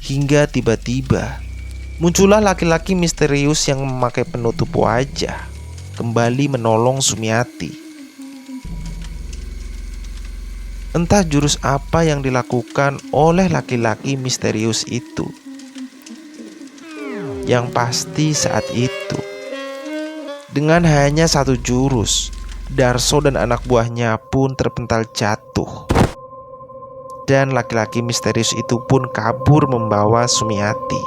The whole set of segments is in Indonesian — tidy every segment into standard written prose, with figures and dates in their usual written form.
Hingga tiba-tiba muncullah laki-laki misterius yang memakai penutup wajah kembali menolong Sumiati. Entah jurus apa yang dilakukan oleh laki-laki misterius itu. Yang pasti saat itu, dengan hanya satu jurus, Darso dan anak buahnya pun terpental jatuh. Dan laki-laki misterius itu pun kabur membawa Sumiati.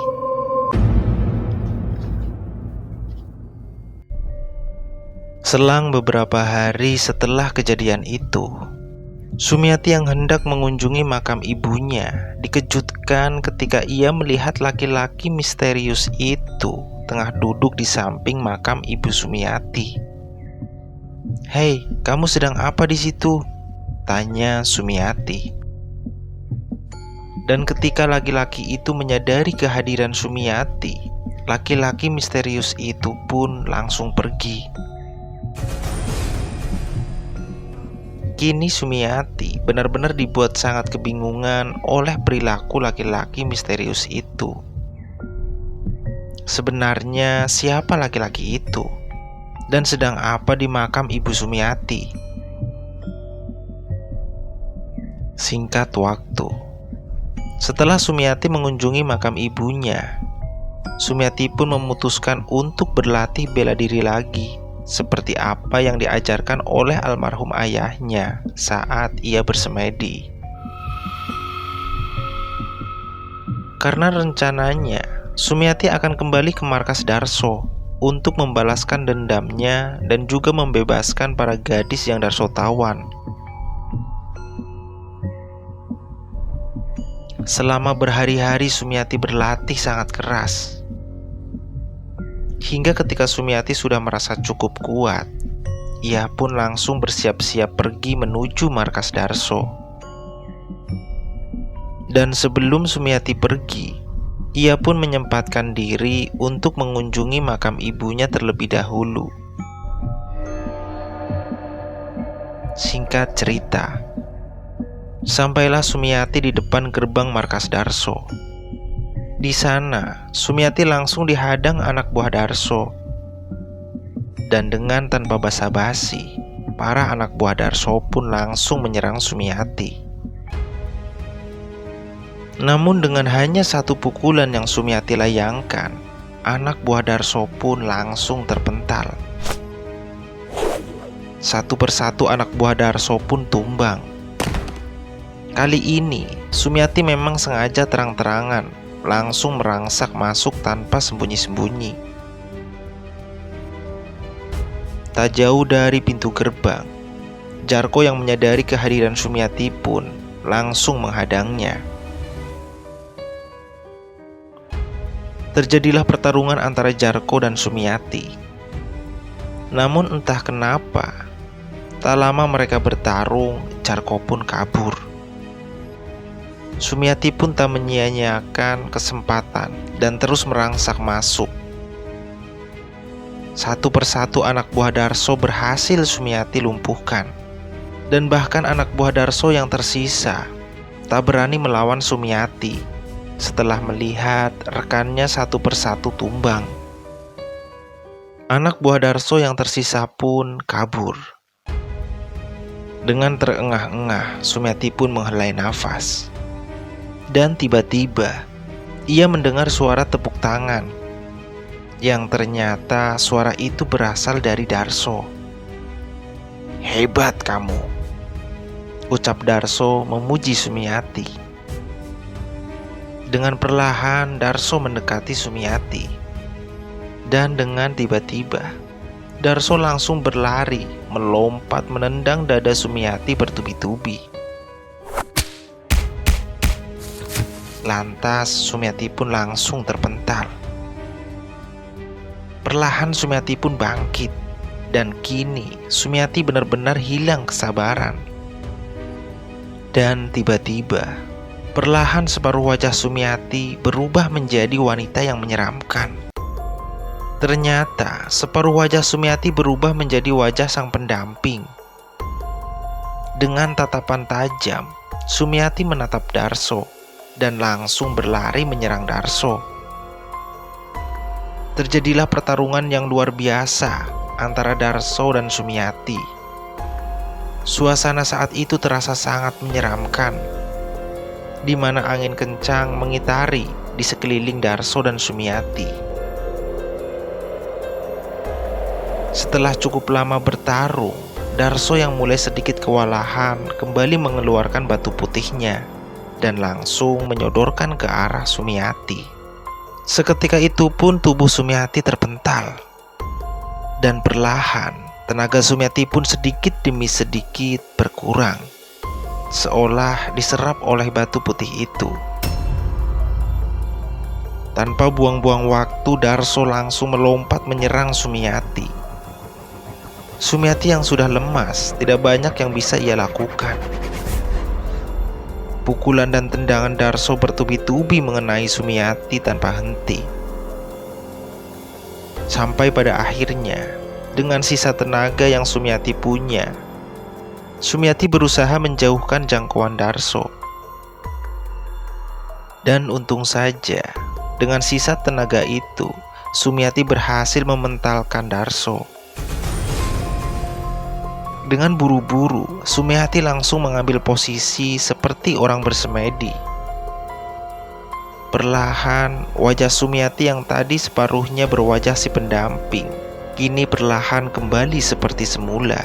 Selang beberapa hari setelah kejadian itu, Sumiati yang hendak mengunjungi makam ibunya dikejutkan ketika ia melihat laki-laki misterius itu tengah duduk di samping makam ibu Sumiati. "Hei, kamu sedang apa di situ?" tanya Sumiati. Dan ketika laki-laki itu menyadari kehadiran Sumiati, laki-laki misterius itu pun langsung pergi. Kini Sumiati benar-benar dibuat sangat kebingungan oleh perilaku laki-laki misterius itu. Sebenarnya siapa laki-laki itu? Dan sedang apa di makam ibu Sumiati? Singkat waktu, setelah Sumiati mengunjungi makam ibunya, Sumiati pun memutuskan untuk berlatih bela diri lagi, seperti apa yang diajarkan oleh almarhum ayahnya saat ia bersemedi. Karena rencananya Sumiati akan kembali ke markas Darso untuk membalaskan dendamnya dan juga membebaskan para gadis yang Darso tawan. Selama berhari-hari Sumiati berlatih sangat keras. Hingga ketika Sumiati sudah merasa cukup kuat, ia pun langsung bersiap-siap pergi menuju markas Darso. Dan sebelum Sumiati pergi, ia pun menyempatkan diri untuk mengunjungi makam ibunya terlebih dahulu. Singkat cerita, sampailah Sumiati di depan gerbang markas Darso. Di sana, Sumiati langsung dihadang anak buah Darso. Dan dengan tanpa basa-basi, para anak buah Darso pun langsung menyerang Sumiati. Namun dengan hanya satu pukulan yang Sumiati layangkan, anak buah Darso pun langsung terpental. Satu persatu anak buah Darso pun tumbang. Kali ini, Sumiati memang sengaja terang-terangan langsung merangsak masuk tanpa sembunyi-sembunyi. Tak jauh dari pintu gerbang, Jarko yang menyadari kehadiran Sumiati pun langsung menghadangnya. Terjadilah pertarungan antara Jarko dan Sumiati. Namun entah kenapa, tak lama mereka bertarung, Jarko pun kabur. Sumiati pun tak menyia-nyiakan kesempatan dan terus merangsak masuk. Satu persatu anak buah Darso berhasil Sumiati lumpuhkan. Dan bahkan anak buah Darso yang tersisa tak berani melawan Sumiati setelah melihat rekannya satu persatu tumbang. Anak buah Darso yang tersisa pun kabur. Dengan terengah-engah, Sumiati pun menghela nafas. Dan tiba-tiba ia mendengar suara tepuk tangan, yang ternyata suara itu berasal dari Darso. "Hebat kamu," ucap Darso memuji Sumiati. Dengan perlahan Darso mendekati Sumiati. Dan dengan tiba-tiba Darso langsung berlari, melompat menendang dada Sumiati bertubi-tubi. Lantas Sumiati pun langsung terpental. Perlahan Sumiati pun bangkit. Dan kini Sumiati benar-benar hilang kesabaran. Dan tiba-tiba perlahan separuh wajah Sumiati berubah menjadi wanita yang menyeramkan. Ternyata separuh wajah Sumiati berubah menjadi wajah sang pendamping. Dengan tatapan tajam, Sumiati menatap Darso dan langsung berlari menyerang Darso. Terjadilah pertarungan yang luar biasa antara Darso dan Sumiati. Suasana saat itu terasa sangat menyeramkan, di mana angin kencang mengitari di sekeliling Darso dan Sumiati. Setelah cukup lama bertarung, Darso yang mulai sedikit kewalahan kembali mengeluarkan batu putihnya dan langsung menyodorkan ke arah Sumiati. Seketika itu pun tubuh Sumiati terpental, dan perlahan tenaga Sumiati pun sedikit demi sedikit berkurang, seolah diserap oleh batu putih itu. Tanpa buang-buang waktu, Darso langsung melompat menyerang Sumiati. Sumiati yang sudah lemas, tidak banyak yang bisa ia lakukan. Pukulan dan tendangan Darso bertubi-tubi mengenai Sumiati tanpa henti. Sampai pada akhirnya, dengan sisa tenaga yang Sumiati punya, Sumiati berusaha menjauhkan jangkauan Darso. Dan untung saja, dengan sisa tenaga itu, Sumiati berhasil mementalkan Darso. Dengan buru-buru, Sumiati langsung mengambil posisi seperti orang bersemedi. Perlahan, wajah Sumiati yang tadi separuhnya berwajah si pendamping, kini perlahan kembali seperti semula.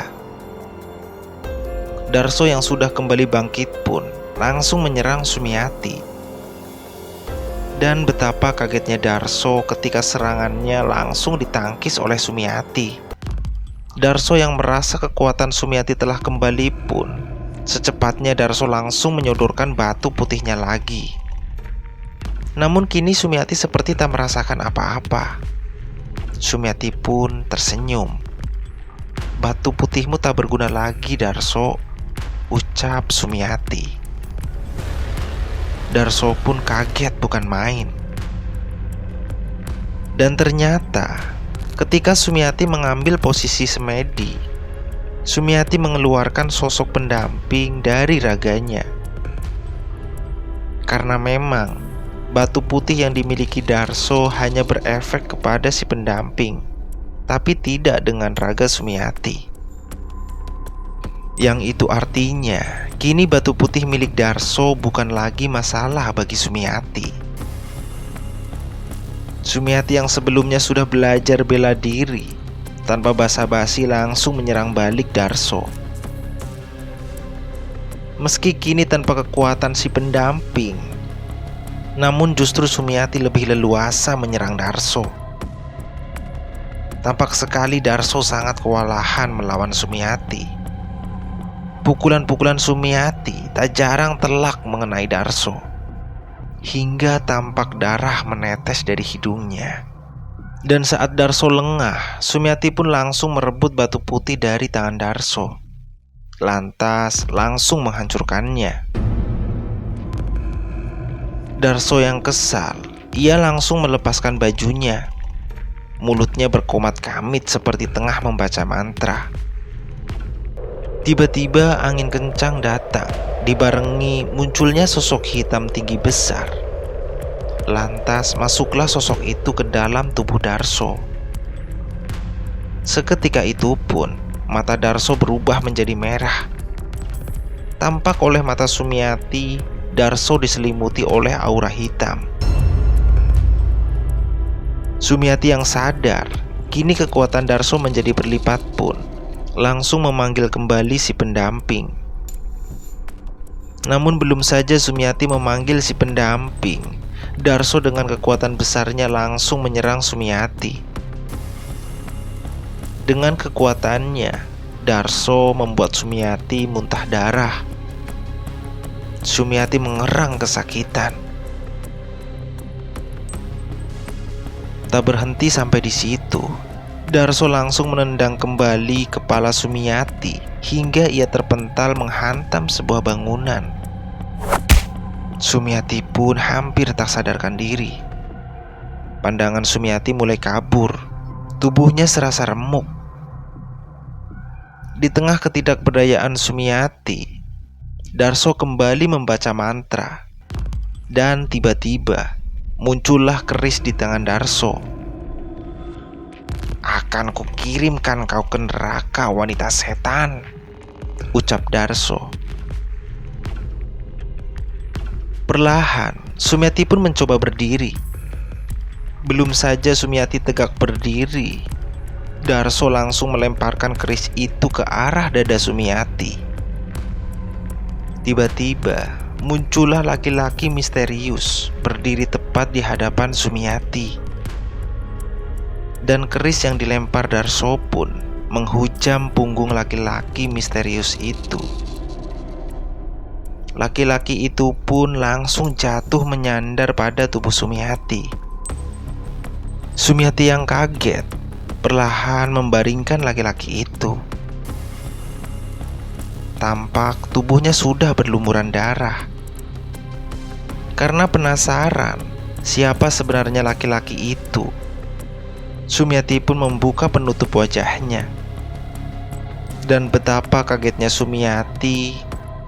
Darso yang sudah kembali bangkit pun langsung menyerang Sumiati. Dan betapa kagetnya Darso ketika serangannya langsung ditangkis oleh Sumiati. Darso yang merasa kekuatan Sumiati telah kembali pun, secepatnya Darso langsung menyodorkan batu putihnya lagi. Namun kini Sumiati seperti tak merasakan apa-apa. Sumiati pun tersenyum. "Batu putihmu tak berguna lagi, Darso," ucap Sumiati. Darso pun kaget bukan main. Dan ternyata ketika Sumiati mengambil posisi semedi, Sumiati mengeluarkan sosok pendamping dari raganya. Karena memang batu putih yang dimiliki Darso hanya berefek kepada si pendamping, tapi tidak dengan raga Sumiati. Yang itu artinya, kini batu putih milik Darso bukan lagi masalah bagi Sumiati. Sumiati yang sebelumnya sudah belajar bela diri, tanpa basa-basi langsung menyerang balik Darso. Meski kini tanpa kekuatan si pendamping, namun justru Sumiati lebih leluasa menyerang Darso. Tampak sekali Darso sangat kewalahan melawan Sumiati. Pukulan-pukulan Sumiati tak jarang telak mengenai Darso, hingga tampak darah menetes dari hidungnya. Dan saat Darso lengah, Sumiati pun langsung merebut batu putih dari tangan Darso, lantas langsung menghancurkannya. Darso yang kesal, ia langsung melepaskan bajunya. Mulutnya berkomat kamit seperti tengah membaca mantra. Tiba-tiba angin kencang datang, dibarengi munculnya sosok hitam tinggi besar. Lantas masuklah sosok itu ke dalam tubuh Darso. Seketika itu pun mata Darso berubah menjadi merah. Tampak oleh mata Sumiati, Darso diselimuti oleh aura hitam. Sumiati yang sadar, kini kekuatan Darso menjadi berlipat pun, langsung memanggil kembali si pendamping. Namun belum saja Sumiati memanggil si pendamping, Darso dengan kekuatan besarnya langsung menyerang Sumiati. Dengan kekuatannya, Darso membuat Sumiati muntah darah. Sumiati mengerang kesakitan. Tak berhenti sampai di situ, Darso langsung menendang kembali kepala Sumiati hingga ia terpental menghantam sebuah bangunan. Sumiati pun hampir tak sadarkan diri. Pandangan Sumiati mulai kabur, tubuhnya serasa remuk. Di tengah ketidakberdayaan Sumiati, Darso kembali membaca mantra. Dan tiba-tiba muncullah keris di tangan Darso. "Akan kukirimkan kau ke neraka, wanita setan," ucap Darso. Perlahan, Sumiati pun mencoba berdiri. Belum saja Sumiati tegak berdiri, Darso langsung melemparkan keris itu ke arah dada Sumiati. Tiba-tiba, muncullah laki-laki misterius berdiri tepat di hadapan Sumiati. Dan keris yang dilempar Darso pun menghujam punggung laki-laki misterius itu. Laki-laki itu pun langsung jatuh menyandar pada tubuh Sumiati. Sumiati yang kaget perlahan membaringkan laki-laki itu. Tampak tubuhnya sudah berlumuran darah. Karena penasaran siapa sebenarnya laki-laki itu, Sumiati pun membuka penutup wajahnya. Dan betapa kagetnya Sumiati,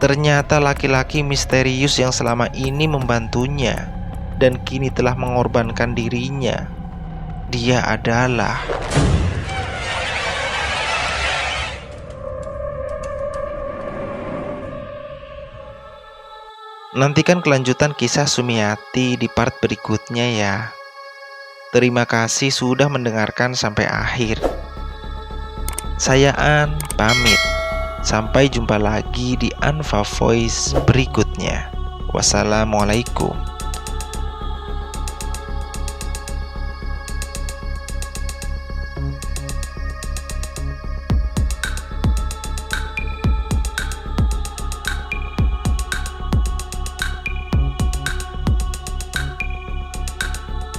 ternyata laki-laki misterius yang selama ini membantunya dan kini telah mengorbankan dirinya, dia adalah Nantikan kelanjutan kisah Sumiati di part berikutnya ya. Terima kasih sudah mendengarkan sampai akhir. Saya An, pamit. Sampai jumpa lagi di Anfa Voice berikutnya. Wassalamualaikum.